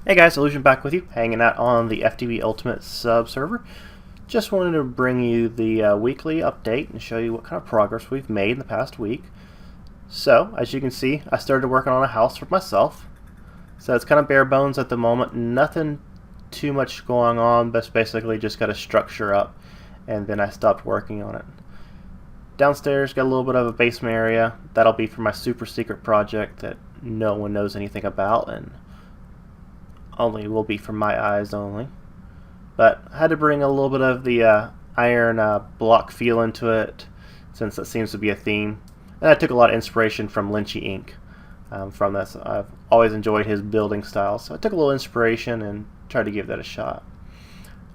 Hey guys, Illusion back with you, hanging out on the FTB Ultimate sub server. Just wanted to bring you the weekly update and show you what kind of progress we've made in the past week. So, as you can see, I started working on a house for myself. So it's kind of bare bones at the moment, nothing too much going on, but basically just got a structure up, and then I stopped working on it. Downstairs, got a little bit of a basement area. That'll be for my super secret project that no one knows anything about, and only will be for my eyes only. But I had to bring a little bit of the iron block feel into it, since that seems to be a theme. And I took a lot of inspiration from Lynchy Inc. From this. I've always enjoyed his building style, so I took a little inspiration and tried to give that a shot.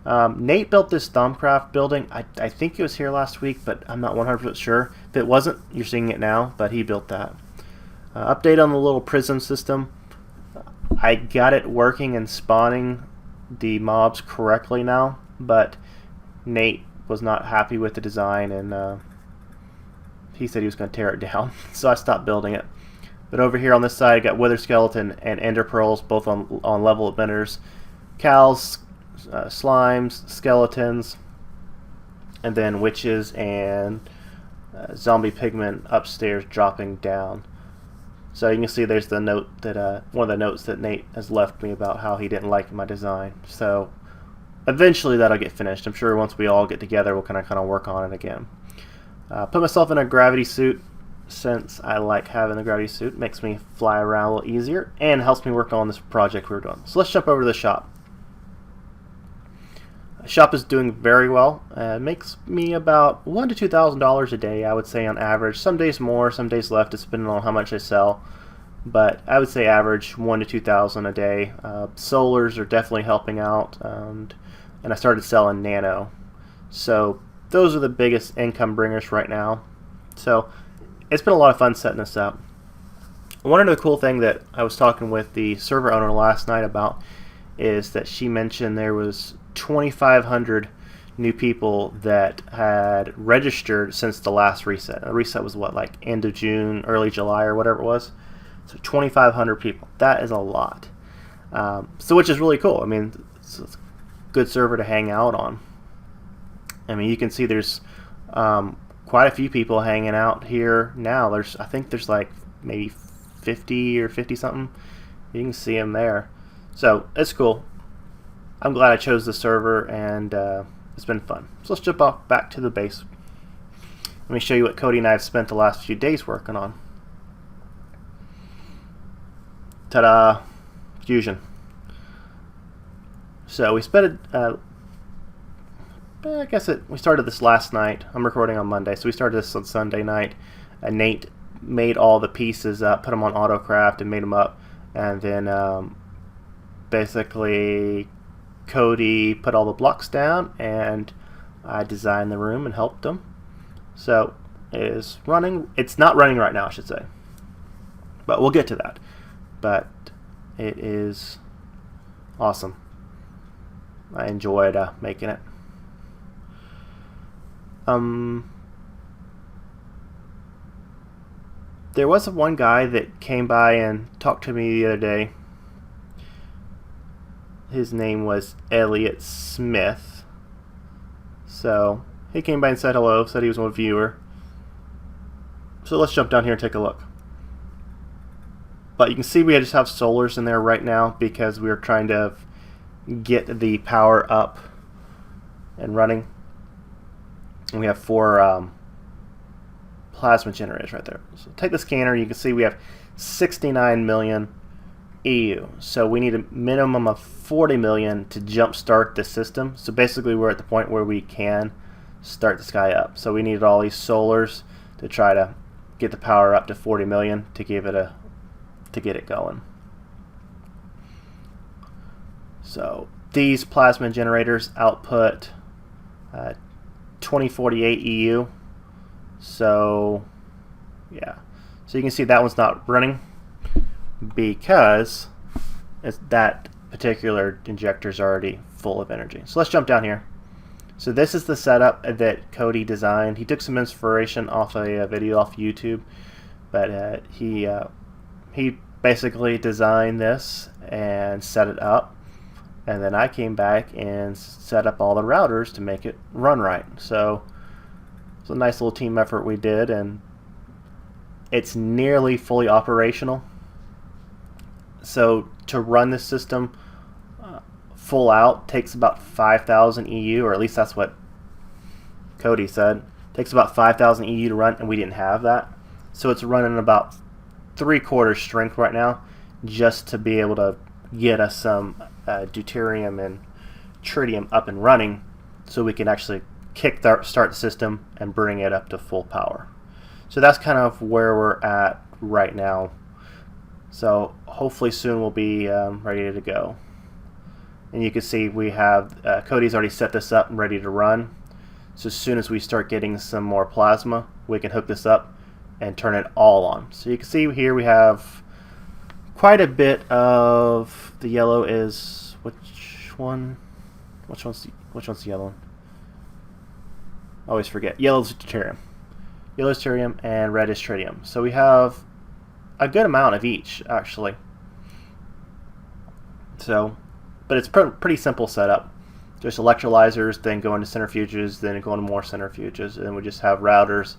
Nate built this Thumbcraft building. I think it was here last week, but I'm not 100% sure. If it wasn't, you're seeing it now, but he built that. Update on the little prism system. I got it working and spawning the mobs correctly now, but Nate was not happy with the design, and he said he was going to tear it down, so I stopped building it. But over here on this side, I got Wither Skeleton and Ender Pearls, both on level emitters, cows, slimes, skeletons, and then witches and zombie pigmen upstairs dropping down. So you can see there's the note that one of the notes that Nate has left me about how he didn't like my design. So eventually that'll get finished. I'm sure once we all get together, we'll kind of work on it again. Put myself in a gravity suit, since I like having the gravity suit. Makes me fly around a little easier and helps me work on this project we're doing. So let's jump over to the shop. The shop is doing very well. It makes me about $1,000 to $2,000 a day, I would say, on average. Some days more, some days less, depending on how much I sell. But I would say average $1,000 to $2,000 a day. Solars are definitely helping out, and I started selling nano. So those are the biggest income bringers right now. So it's been a lot of fun setting this up. One other cool thing that I was talking with the server owner last night about is that she mentioned there was 2,500 new people that had registered since the last reset. The reset was what, like end of June, early July, or whatever it was. So 2,500 people. That is a lot. So which is really cool. I mean, it's a good server to hang out on. I mean, you can see there's quite a few people hanging out here now. I think there's like maybe 50 or 50 something. You can see them there. So it's cool. I'm glad I chose the server, and it's been fun. So let's jump off back to the base. Let me show you what Cody and I have spent the last few days working on. Ta-da! Fusion. So we spent we started this last night. I'm recording on Monday, so we started this on Sunday night. Nate made all the pieces up, put them on AutoCraft, and made them up, and then basically Cody put all the blocks down, and I designed the room and helped him. So it is running. It's not running right now, I should say, but we'll get to that. But it is awesome. I enjoyed making it. There was one guy that came by and talked to me the other day. His name was Elliot Smith. So he came by and said hello, said he was a viewer. So let's jump down here and take a look. But you can see we just have solars in there right now because we're trying to get the power up and running. And we have 4 plasma generators right there. So take the scanner, you can see we have 69 million EU. So we need a minimum of 40 million to jumpstart the system. So basically we're at the point where we can start this guy up. So we needed all these solars to try to get the power up to 40 million to get it going. So these plasma generators output 2048 EU. So yeah, so you can see that one's not running because that particular injector is already full of energy. So let's jump down here. So this is the setup that Cody designed. He took some inspiration off a video off YouTube, but he basically designed this, and set it up, and then I came back and set up all the routers to make it run right. So it's a nice little team effort we did, and it's nearly fully operational. So to run this system full out takes about 5,000 EU, or at least that's what Cody said. It takes about 5,000 EU to run, and we didn't have that. So it's running about 3/4 strength right now, just to be able to get us some deuterium and tritium up and running, so we can actually start the system and bring it up to full power. So that's kind of where we're at right now. So hopefully soon we'll be ready to go. And you can see we have Cody's already set this up and ready to run. So as soon as we start getting some more plasma, we can hook this up and turn it all on. So you can see here we have quite a bit of the yellow is which one's the yellow one? I always forget. Yellow's deuterium. Yellow is deuterium and red is tritium. So we have a good amount of each actually. So, but it's pretty simple setup. Just electrolyzers, then go into centrifuges, then go into more centrifuges, and we just have routers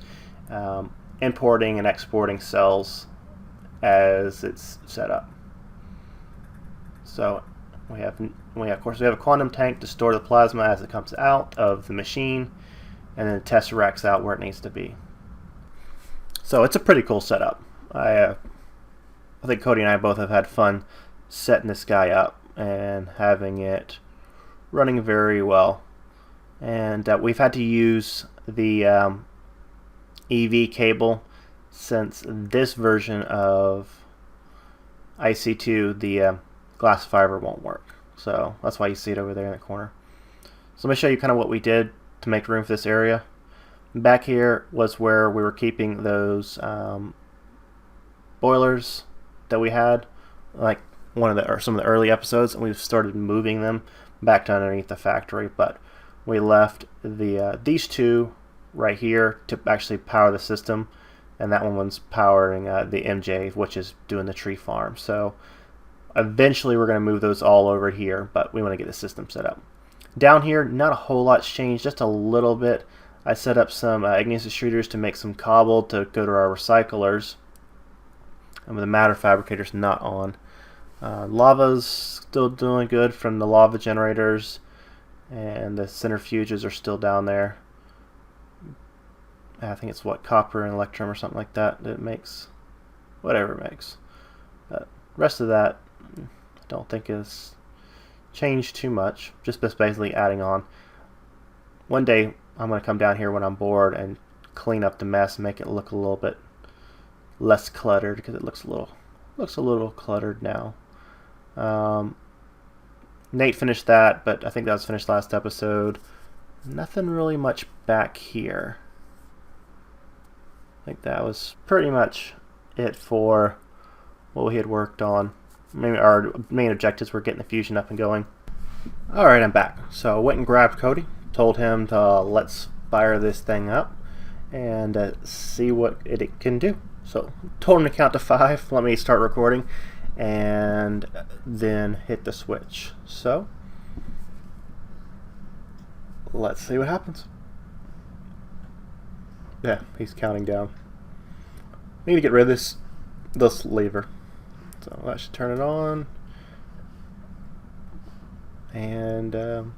importing and exporting cells as it's set up. So we have of course we have a quantum tank to store the plasma as it comes out of the machine, and then the tesseract's out where it needs to be. So it's a pretty cool setup. I think Cody and I both have had fun setting this guy up and having it running very well. And we've had to use the EV cable since this version of IC2, the glass fiber won't work. So that's why you see it over there in the corner. So let me show you kind of what we did to make room for this area. Back here was where we were keeping those boilers that we had, like some of the early episodes, and we've started moving them back to underneath the factory. But we left these two right here to actually power the system, and that one's powering the MJ, which is doing the tree farm. So eventually we're going to move those all over here, but we want to get the system set up. Down here, not a whole lot's changed, just a little bit. I set up some igneous extruders to make some cobble to go to our recyclers, and the matter fabricator's not on. Lava's still doing good from the lava generators, and the centrifuges are still down there. I think it's what, copper and electrum or something like that it makes, whatever it makes. Rest of that I don't think is changed too much, just basically adding on. One day I'm going to come down here when I'm bored and clean up the mess and make it look a little bit less cluttered, because it looks a little cluttered now. Nate finished that, but I think that was finished last episode. Nothing really much back here. I think that was pretty much it for what we had worked on. Maybe our main objectives were getting the fusion up and going. Alright, I'm back. So I went and grabbed Cody, told him to let's fire this thing up and see what it can do. So told him to count to 5, let me start recording, and then hit the switch. So let's see what happens. Yeah, he's counting down. Need to get rid of this lever. So that should turn it on, and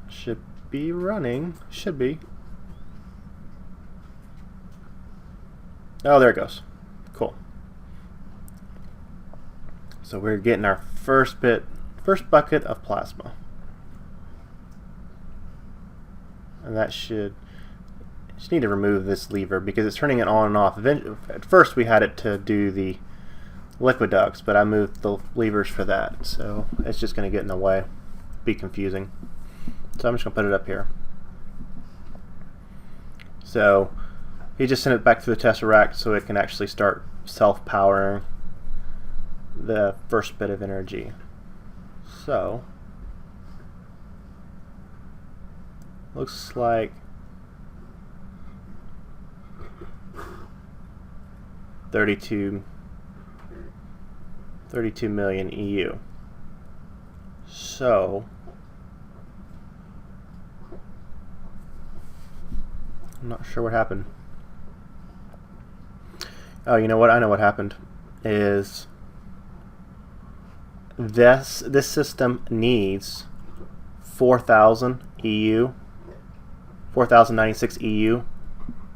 should be running. Should be. Oh, there it goes. Cool. So we're getting our first bucket of plasma, and that should. Just need to remove this lever because it's turning it on and off. At first we had it to do the liquid ducts, but I moved the levers for that, so it's just going to get in the way, be confusing. So I'm just going to put it up here. So he just sent it back to the tesseract so it can actually start self-powering the first bit of energy. So looks like 32 32 million EU. So I'm not sure what happened. Oh, you know what? I know what happened. Is this system needs 4,000 EU, 4,096 EU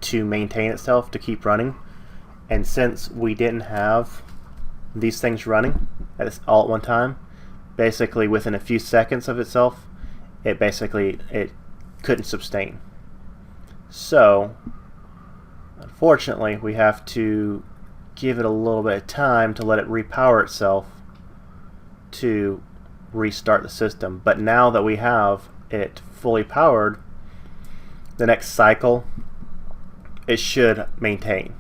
to maintain itself, to keep running. And since we didn't have these things running all at one time, basically within a few seconds of itself, it couldn't sustain. So unfortunately, we have to give it a little bit of time to let it repower itself to restart the system. But now that we have it fully powered, the next cycle it should maintain.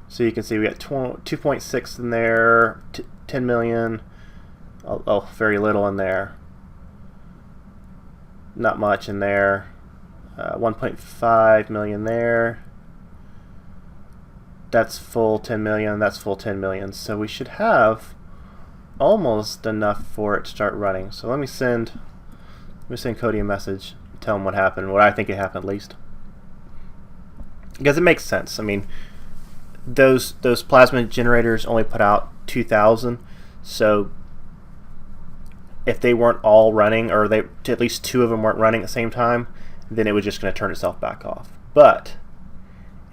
So you can see we got 2.6 in there, 10 million, oh, very little in there, not much in there, 1.5 million there. That's full 10 million, that's full 10 million. So we should have almost enough for it to start running. So let me send Cody a message, tell him what happened, what I think it happened at least. Because it makes sense. I mean, those plasma generators only put out 2,000, so if they weren't all running, or at least two of them weren't running at the same time, then it was just going to turn itself back off. But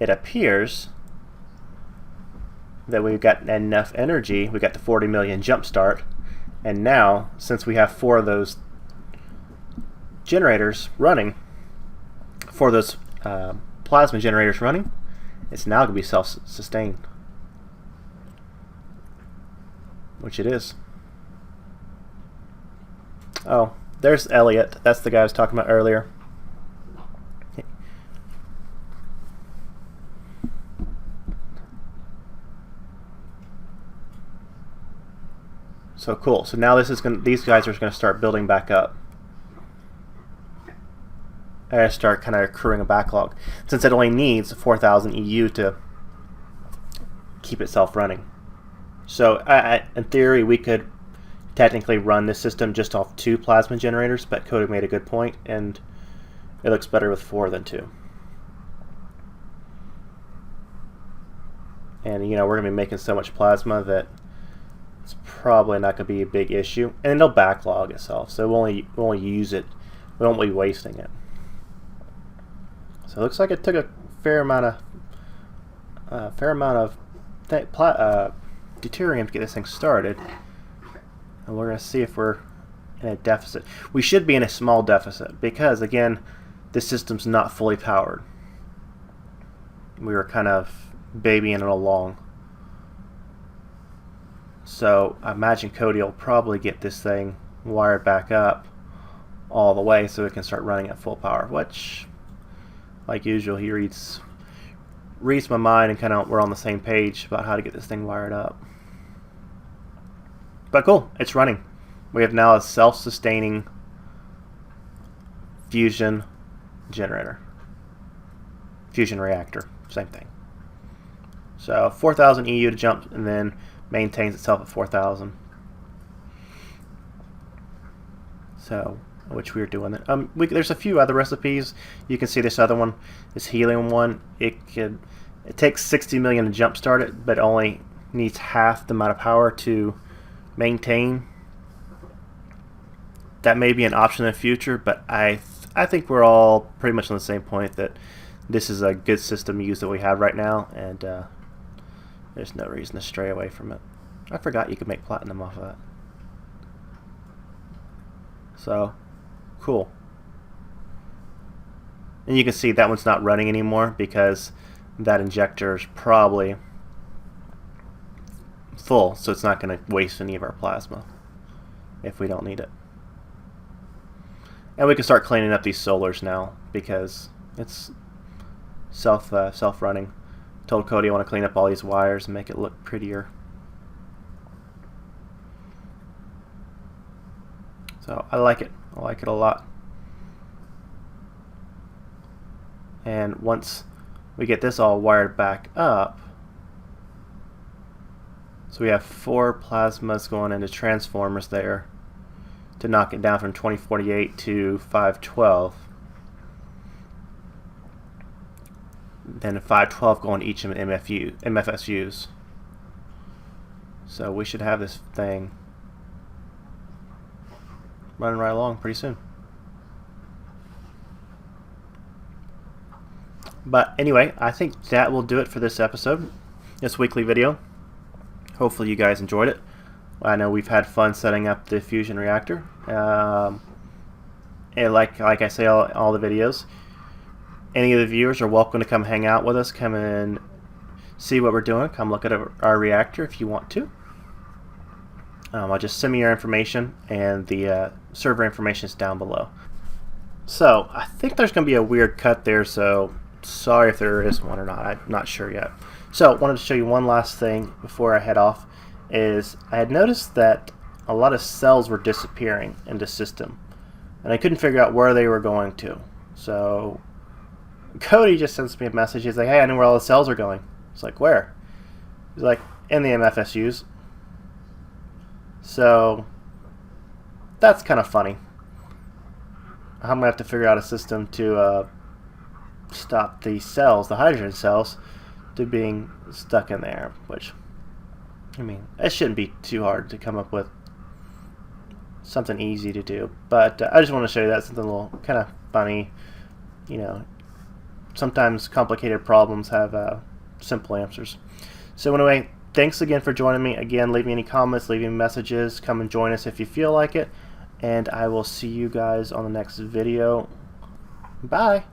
it appears that we've got enough energy. We got the 40 million jump start, and now since we have 4 of those generators running, 4 of those plasma generators running, it's now going to be self-sustained, which it is. Oh, there's Elliot. That's the guy I was talking about earlier. So cool. So now these guys are going to start building back up. And start kind of accruing a backlog, since it only needs 4,000 EU to keep itself running. So in theory, we could technically run this system just off 2 plasma generators, but Cody made a good point, and it looks better with 4 than 2. And you know, we're going to be making so much plasma that it's probably not going to be a big issue, and it'll backlog itself, so we'll only use it, we won't be wasting it. So it looks like it took a fair amount of deuterium to get this thing started, and we're going to see if we're in a deficit. We should be in a small deficit because, again, this system's not fully powered. We were kind of babying it along. So I imagine Cody will probably get this thing wired back up all the way so it can start running at full power, which, like usual, he reads my mind, and kind of we're on the same page about how to get this thing wired up. But cool, it's running. We have now a self-sustaining fusion generator. Fusion reactor, same thing. So 4,000 EU to jump, and then maintains itself at 4,000. So, which we are doing. There's a few other recipes. You can see this other one, this helium one. It takes 60 million to jumpstart it, but only needs half the amount of power to maintain. That may be an option in the future, but I think we're all pretty much on the same point that this is a good system to use that we have right now, and there's no reason to stray away from it. I forgot you could make platinum off of that. So, cool. And you can see that one's not running anymore because that injector is probably full, so it's not going to waste any of our plasma if we don't need it. And we can start cleaning up these solars now because it's self-running. Told Cody I want to clean up all these wires and make it look prettier. So I like it. I like it a lot. And once we get this all wired back up, So we have 4 plasmas going into transformers there to knock it down from 2048 to 512. Then 512 going to each of them MFSUs. So we should have this thing running right along pretty soon. But anyway, I think that will do it for this episode, this weekly video. Hopefully you guys enjoyed it. I know we've had fun setting up the fusion reactor. And like I say all the videos, any of the viewers are welcome to come hang out with us, come and see what we're doing, come look at our reactor if you want to. I'll just send me your information, and the server information is down below. So I think there's going to be a weird cut there, so sorry if there is one or not. I'm not sure yet. So I wanted to show you one last thing before I head off. Is I had noticed that a lot of cells were disappearing in the system, and I couldn't figure out where they were going to. So Cody just sends me a message. He's like, "Hey, I know where all the cells are going." It's like, "Where?" He's like, "In the MFSUs." So that's kind of funny. I'm gonna have to figure out a system to stop the cells, the hydrogen cells, to being stuck in there. Which, I mean, it shouldn't be too hard to come up with something easy to do. But I just want to show you that, something a little kind of funny. You know, sometimes complicated problems have simple answers. So anyway, thanks again for joining me. Again, leave me any comments, leave me messages. Come and join us if you feel like it. And I will see you guys on the next video. Bye.